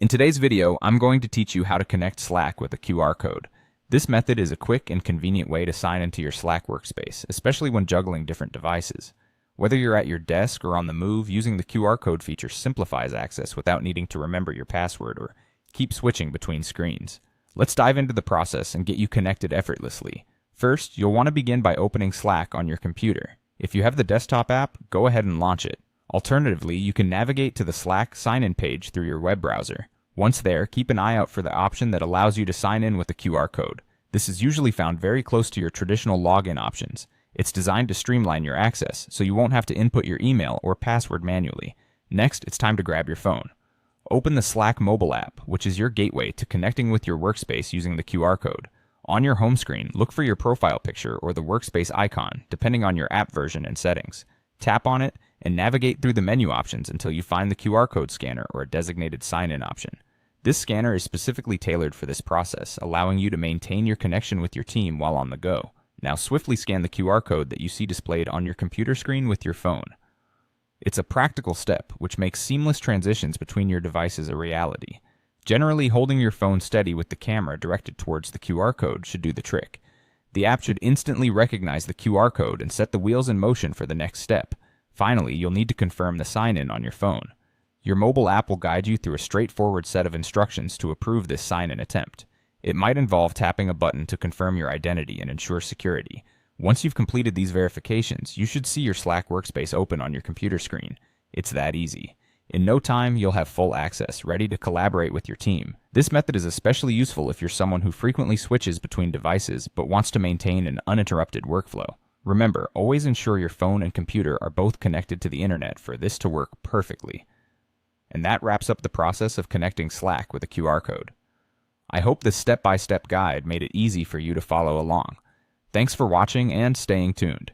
In today's video, I'm going to teach you how to connect Slack with a QR code. This method is a quick and convenient way to sign into your Slack workspace, especially when juggling different devices. Whether you're at your desk or on the move, using the QR code feature simplifies access without needing to remember your password or keep switching between screens. Let's dive into the process and get you connected effortlessly. First, you'll want to begin by opening Slack on your computer. If you have the desktop app, go ahead and launch it. Alternatively, you can navigate to the Slack sign-in page through your web browser. Once there, keep an eye out for the option that allows you to sign in with a QR code. This is usually found very close to your traditional login options. It's designed to streamline your access, so you won't have to input your email or password manually. Next, it's time to grab your phone. Open the Slack mobile app, which is your gateway to connecting with your workspace using the QR code. On your home screen, look for your profile picture or the workspace icon, depending on your app version and settings. Tap on it and navigate through the menu options until you find the QR code scanner or a designated sign-in option. This scanner is specifically tailored for this process, allowing you to maintain your connection with your team while on the go. Now swiftly scan the QR code that you see displayed on your computer screen with your phone. It's a practical step, which makes seamless transitions between your devices a reality. Generally, holding your phone steady with the camera directed towards the QR code should do the trick. The app should instantly recognize the QR code and set the wheels in motion for the next step. Finally, you'll need to confirm the sign-in on your phone. Your mobile app will guide you through a straightforward set of instructions to approve this sign-in attempt. It might involve tapping a button to confirm your identity and ensure security. Once you've completed these verifications, you should see your Slack workspace open on your computer screen. It's that easy. In no time, you'll have full access, ready to collaborate with your team. This method is especially useful if you're someone who frequently switches between devices but wants to maintain an uninterrupted workflow. Remember, always ensure your phone and computer are both connected to the internet for this to work perfectly. And that wraps up the process of connecting Slack with a QR code. I hope this step-by-step guide made it easy for you to follow along. Thanks for watching and staying tuned.